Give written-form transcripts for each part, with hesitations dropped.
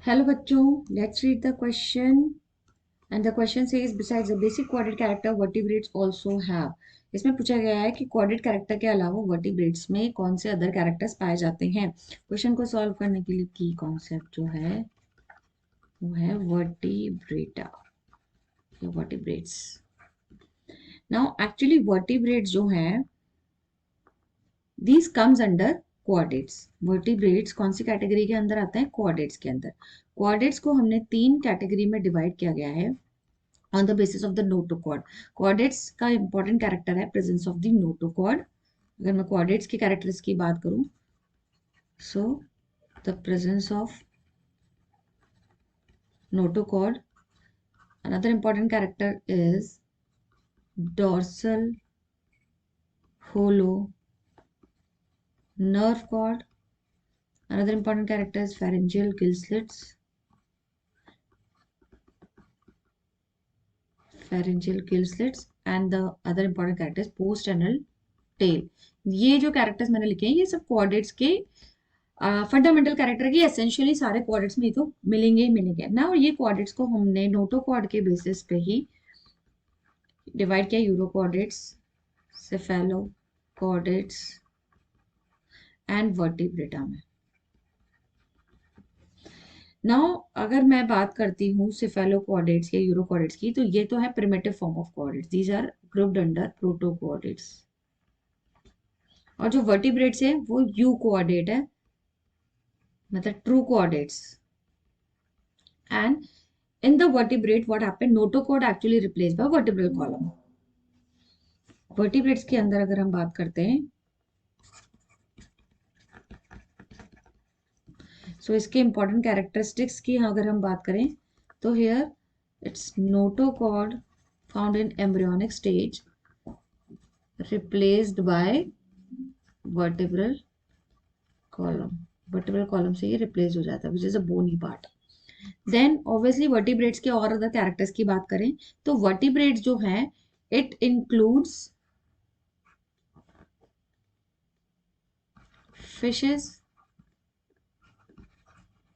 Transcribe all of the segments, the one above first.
Hello बच्चों, let's read the question. And the question says, besides the basic quadrate character, vertebrates also have. इसमें पूछा गया है कि क्वाड्रेट कैरेक्टर के अलावा वर्टिब्रेट्स में कौन से अदर कैरेक्टर्स पाए जाते हैं। क्वेश्चन को सॉल्व करने के लिए की कॉन्सेप्ट जो है वो है वर्टिब्रेटा या वर्टिब्रेट्स। नाउ एक्चुअली वर्टिब्रेट्स जो है दीज कम्स अंडर क्वाड्रेट्स। वर्टिब्रेट्स कौन सी कैटेगरी के अंदर आते हैं? क्वाड्रेट्स के अंदर। क्वाड्रेट्स को हमने 3 कैटेगरी में डिवाइड किया गया है on the basis of the notochord. Chordates का important character है presence of the notochord. अगर मैं chordates की characters की बात करूं, so the presence of notochord. Another important character is dorsal hollow nerve cord. Another important character is pharyngeal gill slits. Pharyngeal gill slits and the other important character is post-anal tail. ये जो characters मैंने लिखे हैं ये सब क्वाड्रेट्स के fundamental character की essentially सारे क्वाड्रेट्स में तो मिलेंगे ही मिलेंगे ना। और ये क्वाड्रेट्स को हमने नोटोक्वाड के बेसिस पे ही डिवाइड किया, यूरो क्वाड्रेट्स, सेफेलो क्वाड्रेट्स एंड वर्टिब्रेटा में। नाउ अगर मैं बात करती हूँ सेफेलो क्वाड्रेट्स या यूरो क्वाड्रेट्स की, तो ये तो है primitive form of quadrates, these are grouped under proto quadrates. और जो वर्टिब्रेट्स है वो यू क्वाड्रेट है, मतलब true coordinates. And in the vertebrate what happened, notochord actually replaced by vertebral column. vertebrates के अंदर अगर हम बात करते हैं so इसके important characteristics की अगर हम बात करें तो here it's notochord found in embryonic stage replaced by vertebral column. vertebral column से ये replace हो जाता है which is a bony part. Then obviously vertebrates के और अदर कैरेक्टर्स की बात करें तो वर्टिब्रेट्स जो है it includes fishes,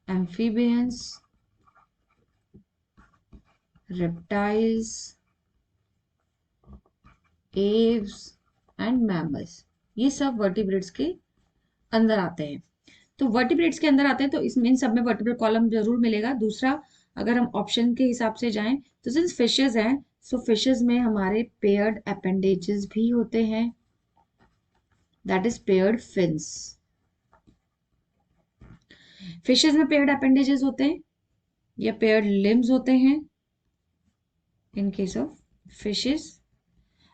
amphibians, reptiles, Aves and mammals. ये सब वर्टिब्रेट्स के अंदर आते हैं। तो वर्टिब्रेट्स के अंदर आते हैं तो इसमें इन सब में वर्टिब्रल कॉलम जरूर मिलेगा। दूसरा अगर हम ऑप्शन के हिसाब से जाएं तो सिंस फिशेस हैं सो फिशेस में हमारे पेयर्ड अपेंडेजेस भी होते हैं, that is paired fins. Fishes में पेयर्ड अपेंडेजेस होते हैं या पेयर्ड लिम्स होते हैं in case of fishes,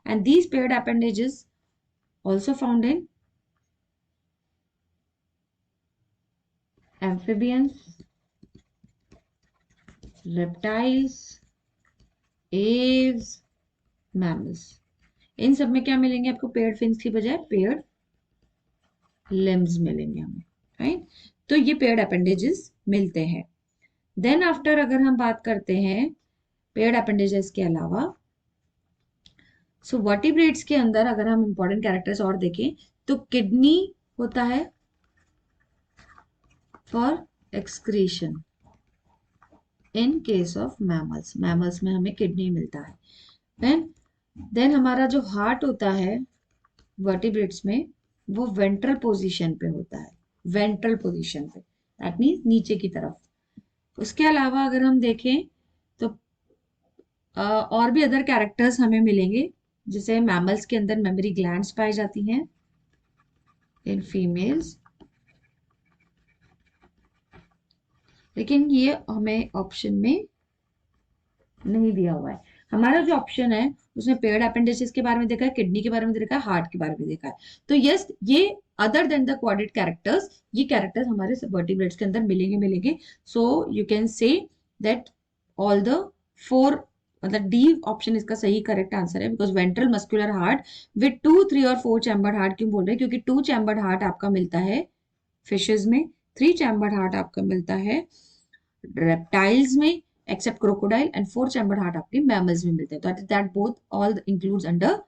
and these paired appendages also found in amphibians, reptiles, aves, mammals। इन सब में क्या मिलेंगे आपको? पेयर्ड फिन्स की बजाय पेयर्ड लिम्स मिलेंगे हमें, राइट। तो ये पेयर्ड अपेंडेजेस मिलते हैं। देन आफ्टर अगर हम बात करते हैं पेयर्ड अपेंडेजेस के अलावा सो वर्टिब्रेट्स के अंदर अगर हम इंपॉर्टेंट कैरेक्टर्स और देखें तो किडनी होता है for excretion in case of mammals. Mammals में हमें किडनी मिलता है। देन हमारा जो हार्ट होता है वर्टिब्रेट्स में वो वेंट्रल पोजीशन पे होता है, वेंट्रल पोजीशन पे, दैट मीन्स नीचे की तरफ। उसके अलावा अगर हम देखें तो और भी अदर कैरेक्टर्स हमें मिलेंगे, जैसे मैमल्स के अंदर मेमोरी ग्लैंड्स पाई जाती हैं इन फीमेल्स, लेकिन ये हमें ऑप्शन में नहीं दिया हुआ है। हमारा जो ऑप्शन है उसमें पेयर्ड अपेंडेजेस के बारे में देखा है, किडनी के बारे में देखा है, हार्ट के बारे में देखा है। तो यस, ये other than the quadrate characters, ये कैरेक्टर्स हमारे वर्टिब्रेट्स के अंदर मिलेंगे। So you can say that all the 4, मतलब डी ऑप्शन इसका सही करेक्ट आंसर है, because ventral muscular heart with 2, 3 और 4 चैम्बर्ड हार्ट। क्यों बोल रहे हैं? क्योंकि 2 चैम्बर्ड हार्ट आपका मिलता है फिशेज में, 3 चैम्बर्ड हार्ट आपका मिलता है रेप्टाइल्स में except crocodile, and 4 chambered heart आपके मैमल्स में मिलते हैं। तो that both all includes under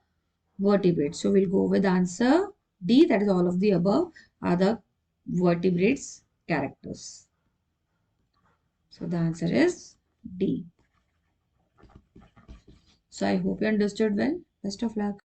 vertebrates. So we'll go with answer D, that is all of the above are the vertebrates characters. So the answer is D. So I hope you understood well. Best of luck.